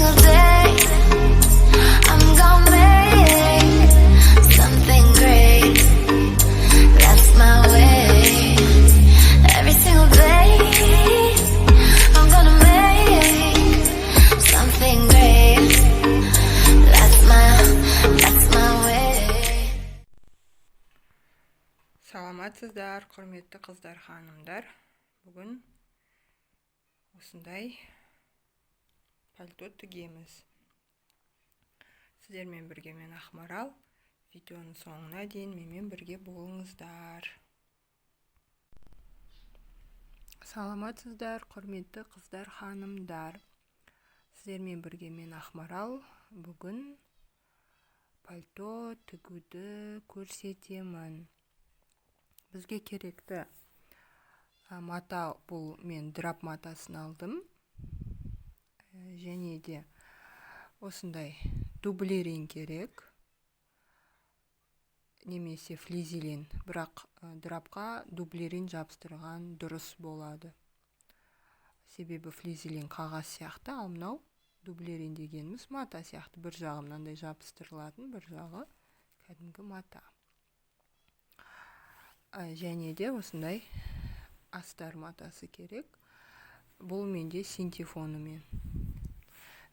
single day I'm gonna make something great. That's my way. Every single day I'm gonna make something great. That's my way. Саламатсыздар, құрметті қыздар, ханымдар. Бүгін осындай пальто тігеміз. Сіздермен бірге мен Ақмарал. Видеоның соңына дейін менімен бірге болыңыздар. Саламатсыздар, құрметті қыздар, ханымдар. Сіздермен бірге мен Ақмарал. Бүгін пальто тігуді көрсетемін. Бізге керекті мата, бұл мен драп матасын алдым. Және де осындай дублерин керек. Немесе флизелин. Бірақ драпқа дублерин жабыстырған дұрыс болады. Себебі флизелин қағаз сияқты, ал мынау дублерин дегеніміз мата сияқты. Бір жағы мынандай жабыстырылатын, бір жағы кәдімгі мата. Және де осындай астар матасы керек. Бұл менде синтефонымен.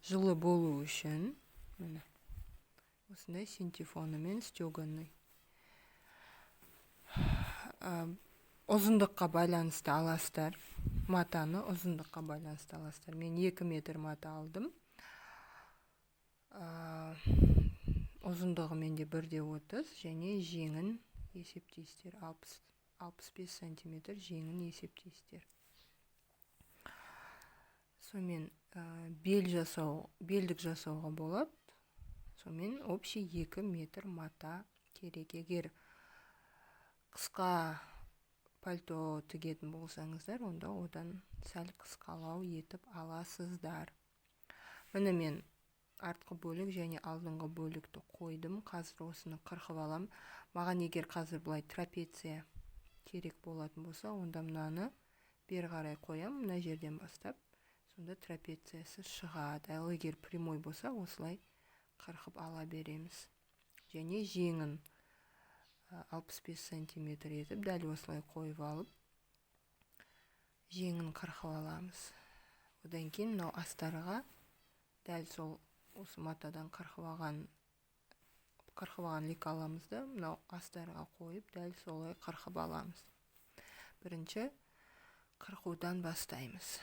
Жылы болу үшін осындай синтефонымен стеганый. Ұзындыққа байланысты аластар. Матаны ұзындыққа байланысты аластар. Мен 2 метр мата алдым. Ұзындығы менде 1,30 және жеңін есептейсіздер. 65 сантиметр жеңін есептейсіздер. Сонымен белдік жасауға болады. Сонымен общий 2 метр мата керек. Егер қысқа пальто тігетін болсаңыздар, онда одан сәл қысқалау етіп аласыздар. Міне мен артқы бөлік және алдыңғы бөлікті қойдым. Қазір осыны қырқып алам. Маған егер қазір бұлай трапеция керек болатын болса, онда мынаны бері қарай қоям, мына жерден бастап. Сонда трапециясы шығады. Ал егер прямой болса, осылай қырқып ала береміз. Және жеңін 65 сантиметр етіп, дәл осылай қойып алып, жеңін қырқып аламыз. Одан кейін мынау астарға дәл сол осы матадан қырқып алған лекаламызды мынау астарға қойып, дәл солай қырқып аламыз. Бірінші қырқудан бастаймыз.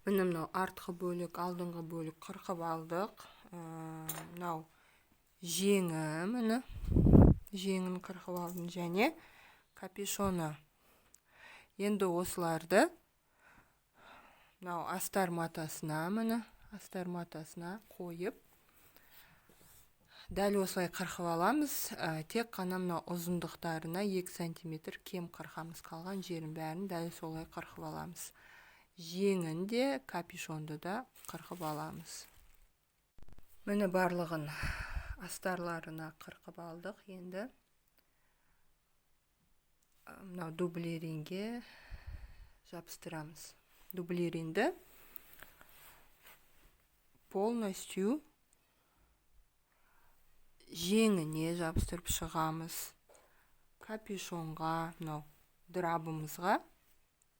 Міне мынау артқы бөлік, алдыңғы бөлік қырқып алдық. Мынау жеңі, міне жеңін қырқып алдым және капюшоны. Енді осыларды мынау астар матасына, міне астар матасына қойып, дәл осылай қырқып аламыз. Тек қана мынау ұзындықтарына 2 сантиметр кем қырқамыз. Қалған жерін бәрін дәл солай қырқып аламыз. Жеңін де, капюшонды да қырқып аламыз. Міне барлығын астарларына қырқып алдық. Енді мынау дублеринге жабыстырамыз. Дублеринді полностью жеңіне жабыстырып шығамыз. Капюшонға, мынау драбымызға,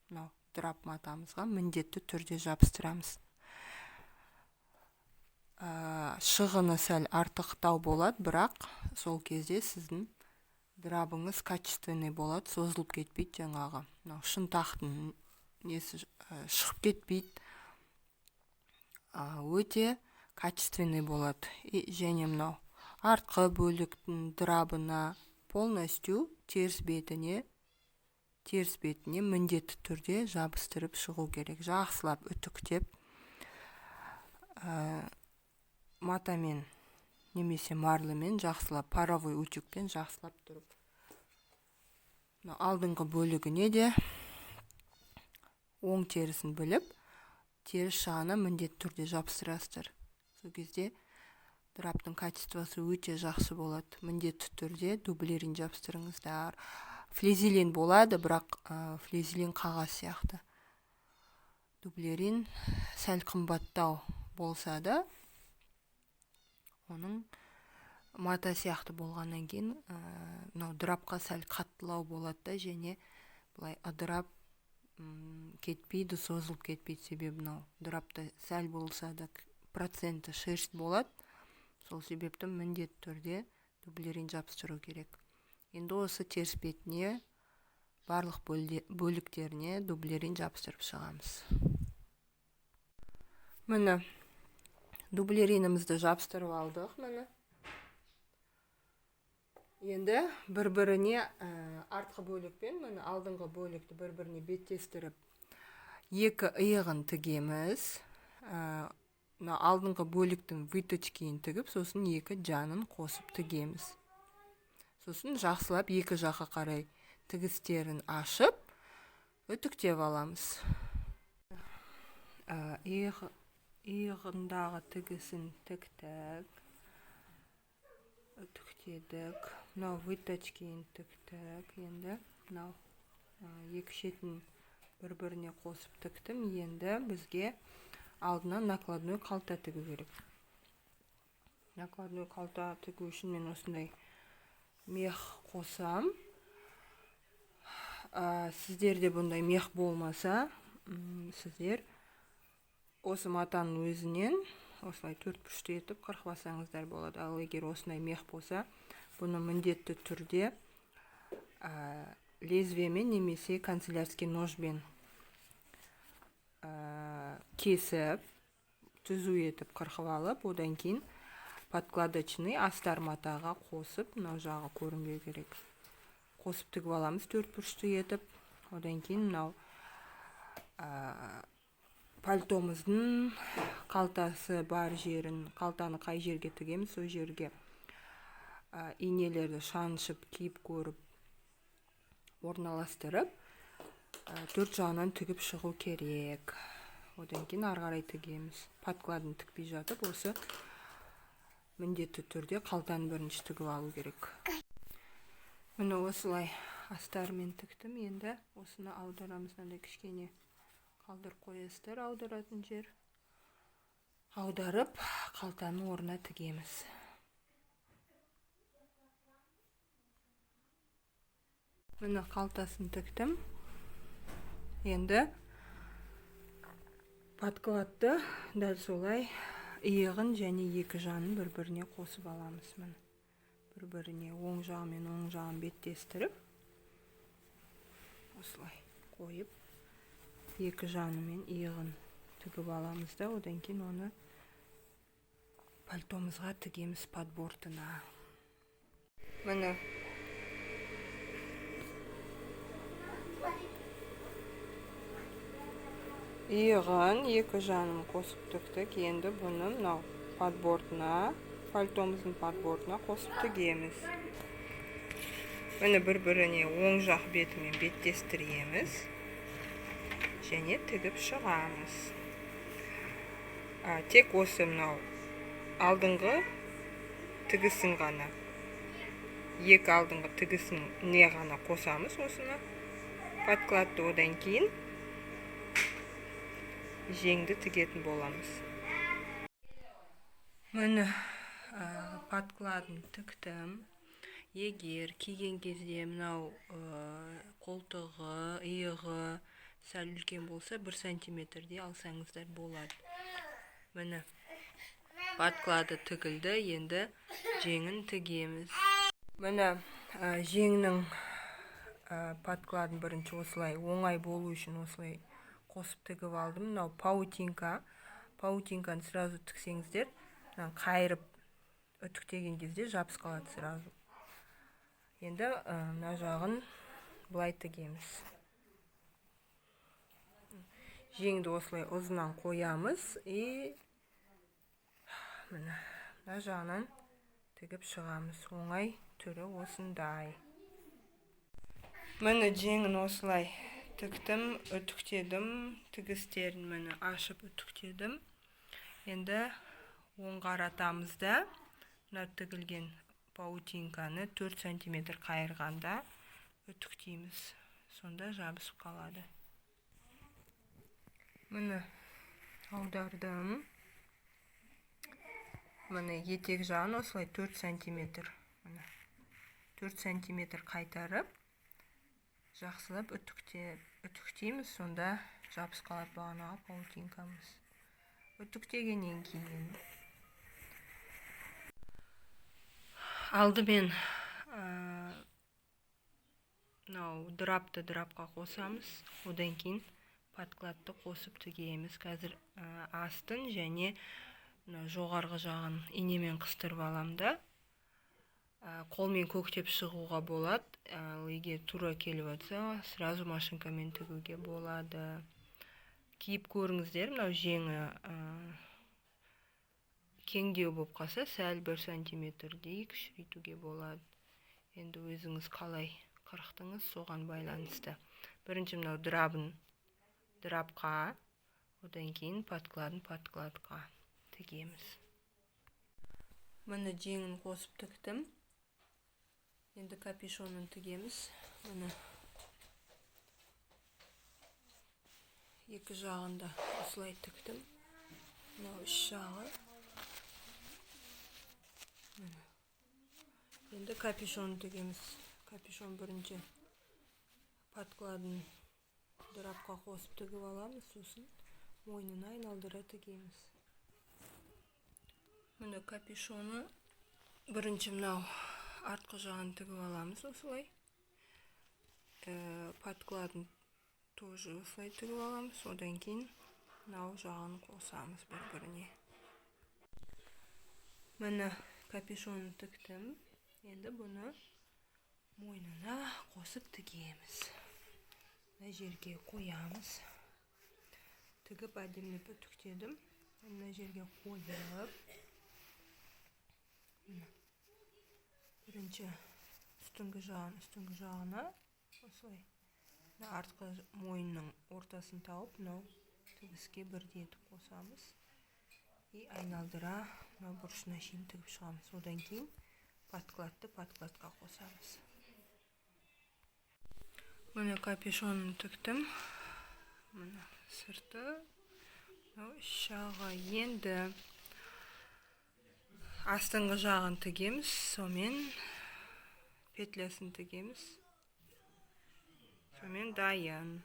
мынау драп матамызға міндетті түрде жабыстырамыз. Шығыны сәл артықтау болады, бірақ сол кезде сіздің драбыңыз качественный болады, созылып кетпейді жаңағы. Мынау шынтақтың несі шығып кетпейді. Өте качественный болады. Және мынау артқы бөліктің драбына полностью теріс бетіне міндетті түрде жабыстырып шығу керек. Жақсылап үтіктеп, матамен немесе марлымен жақсылап, паровой утюгпен жақсылап тұрып. Алдыңғы бөлігіне де оң терісін біліп, теріс жағына міндетті түрде жабыстырасыздар. Сол кезде драптың качествосы өте жақсы болады. Міндетті түрде дублерин дублерин сәл қымбаттау болса да, оның мата сияқты болғаннан кейін мынау дырапқа сәл қаттылау болады да, және былай ыдырап кетпейді, созылып кетпейді. Себебі мынау дырапта сәл болса да проценті шерсть болады. Сол себепті міндетті түрде дублерин жапсыру керек. Енді осы теріс бетіне барлық бөліктеріне дублерин жапсырып шығамыз. Міне дублеринімізді жапсырып алдық. Міне енді бір-біріне артқы бөлікпен міне алдыңғы бөлікті бір-біріне беттестіріп екі иығын тігеміз. Алдыңғы бөліктің выточкиін тігіп, сосын екі жанын қосып тігеміз. Сосын жақсылап екі жаққа қарай тігістерін ашып, үтіктеп аламыз. Иығындағы тігісін тіктік, үтіктедік. Мынау выточкиін тіктік. Енді мынау екі шетін бір-біріне қосып тіктім. Енді бізге алдынан накладной қалта тігу керек. Накладной қалта тігу үшін мен осындай мех қосам. Сіздерде бұндай мех болмаса, сіздер осы матаның өзінен осылай төртбұрышты етіп қырқпасаңыздар болады. Ал егер осындай мех болса, бұны міндетті түрде лезвиемен немесе канцелярский ножбен кесіп, түзу етіп қырқып алып, одан кейін подкладочный астар матаға қосып, мынау жағы көрінбеу керек. Қосып тігіп аламыз төртбұрышты етіп. Одан кейін мынау пальтомыздың қалтасы бар жерін, қалтаны қай жерге тігеміз, сол жерге инелерді шаншып, киіп көріп, орналастырып, төрт жағынан тігіп шығу керек. Одан кейін ары қарай тігеміз. Подкладын тікпей жатып, осы міндетті түрде қалтаны бірінші тігіп алу керек. Міне осылай астармен тіктім. Енді осыны аударамыз. Мынандай кішкене қалдырып қоясыздар, аударатын жер. Аударып, қалтаның орнына тігеміз. Міне қалтасын тіктім. Енді подкладты дәл солай иығын және екі жанын бір-біріне қосып аламыз. Міне бір-біріне оң жағы мен оң жағын беттестіріп, осылай қойып, екі жаны мен иығын тігіп аламыз да, одан кейін оны пальтомызға тігеміз подбортына. Міне иығын екі жанын қосып тіктік. Енді бұны мынау подбортына, пальтомыздың подбортына қосып тігеміз. Міне бір-біріне оң жақ бетімен беттестіреміз және тігіп шығамыз. Тек осы мынау алдыңғы тігісін ғана, екі алдыңғы тігісін не ғана қосамыз осыны подкладты. Одан кейін жеңді тігетін боламыз. Міне подкладын тіктім. Егер киген кезде мынау қолтығы, иығы сәл үлкен болса, 1 сантиметрдей алсаңыздар болады. Міне подклады тігілді. Енді жеңін тігеміз. Міне жеңнің подкладын бірінші осылай оңай болу үшін осылай қосып тігіп алдым. Мынау паутинка. Паутинканы сразу тіксеңіздер, қайырып үтіктеген кезде жабыс қалады сразу. Енді мына жағын былай тігеміз. Жеңді осылай ұзынан қоямыз и мына жағынан тігіп шығамыз. Оңай түрі осындай. Міне жеңін осылай тіктім, үтіктедім, тігістерін міне ашып үтіктедім. Енді оң қаратамыз да, мына тігілген паутинканы 4 сантиметр қайырғанда үтіктейміз. Сонда жабысып қалады. Міне аудардым. Міне етек жағын осылай 4 сантиметр. Міне 4 сантиметр қайтарып, жақсылап үтіктейміз, сонда жабыс қалады бағанаға паутинкамыз. Үтіктегеннен кейін алдымен драпқа қосамыз, одан кейін подкладты қосып тігеміз. Қазір астын және жоғарғы жағын инемен қыстырып аламда. Қолмен көктеп шығуға болады. Егер тура келіп жатса, сразу машинкамен тігуге болады. Киіп көріңіздер, мынау жеңі кеңдеу болып қалса, сәл 1 сантиметрдей кішірейтуге болады. Енді өзіңіз қалай қырықтыңыз, соған байланысты. Бірінші мынау драпқа, одан кейін подкладқа тігеміз. Міне жеңін қосып тіктім. Енді капюшонын тігеміз. Міне екі жағында осылай тіктім. Мынау үш жағы. Енді капюшон тігеміз. Капюшон бірінші подкладын драпқа қосып тігіп аламыз, сосын мойнын айналдыра тігеміз. Міне капюшоны бірінші мынау артқы жағын тігіп аламыз осылай. Подкладын тоже осылай тігіп аламыз, одан кейін мынау жағын қосамыз бір-біріне. Міне капюшонын тіктім. Енді бұны мойнына қосып тігеміз. Мына жерге қоямыз. Тігіп әдемілеп үтіктедім. Мына жерге қойып, бірінші үстіңгі жағына осылай артқы мойынның ортасын тауып, мынау тігіске бірдей етіп қосамыз. Айналдыра бұрышына шейін тігіп шығамыз. Одан кейін подкладқа қосамыз. Міне капюшонын тіктім. Міне сырты, жағы. Енді астыңғы жағын тігеміз, сомен петлясын тігеміз. Сомен дайын.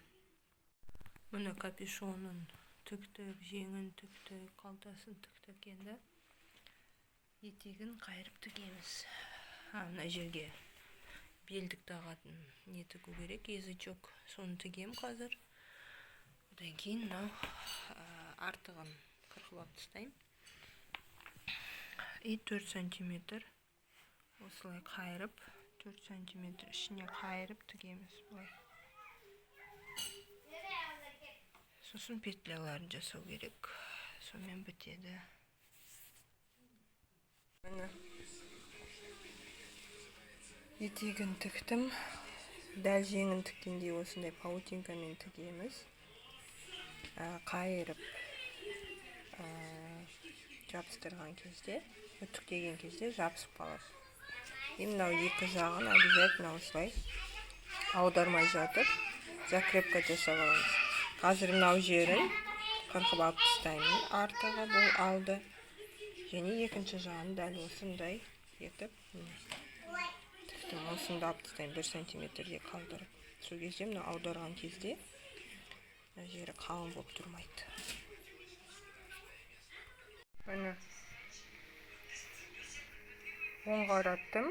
Міне капюшонын тіктік, жеңін тіктік, қалтасын тіктік. Енді етегін қайырып тігеміз. Мына жерге белдік тағатын не тігу керек, язычок. Соны тігем қазір. Одан кейін мынау артығын қырқылап тастайым. 4 сантиметр осылай қайырып, 4 сантиметр ішіне қайырып тігеміз. Сосын петляларын жасау керек. Сонымен бітеді. Міне етегін тіктім. Дәл жеңін тіккендей осындай паутинкамен тігеміз. Қайырып жабыстырған кезде, үтіктеген кезде жабысып қалады. Мынау екі жағын обязательно осылай аудармай жатып, закрепка жасап аламыз. Қазір мынау жерін қырқып алып тастаймын. Артығы бұл алды. Және екінші жағын дәл осындай етіп тіктім. Осында алып тастаймын, 1 сантиметрде қалдырып. Сол кезде мына аударған кезде жері қалың болып тұрмайды. Міне оң қараттым.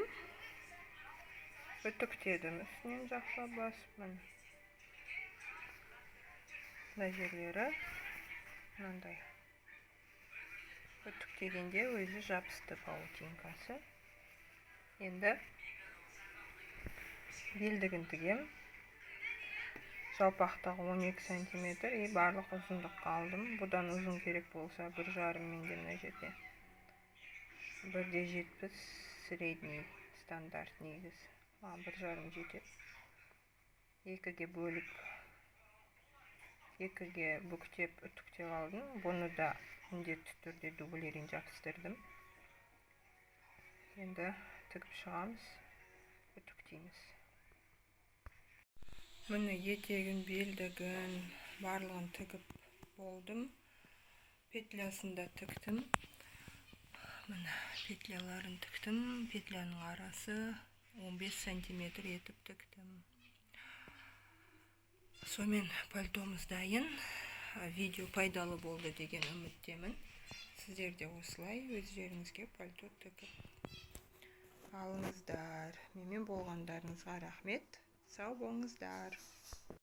Үтіктедім. Үстінен жақсылап басып. Мына жерлері мынандай. Үтіктегенде өзі жабысты паутинкасы. Енді белдігін тігем. Жалпақтағы 12 сантиметр. Барлық ұзындыққа алдым. Бұдан ұзын керек болса 1,5 менде мына жерде. 1,70 средний стандарт негіз. 1,5 жетеді. Екіге бөліп, екіге бүктеп үтіктеп алдым. Бұны да міндетті түрде дублерін жабыстырдым. Енді тігіп шығамыз, үтіктейміз. Міне етегін, белдігін барлығын тігіп болдым. Петлясын да тіктім. Мына петляларын тіктім. Петляның арасы 15 сантиметр етіп тіктім. Сонымен пальтомыз дайын. Видео пайдалы болды деген үміттемін. Сіздер де осылай өздеріңізге пальто тігіп алыңыздар. Менімен болғандарыңызға рахмет. Сау болыңыздар.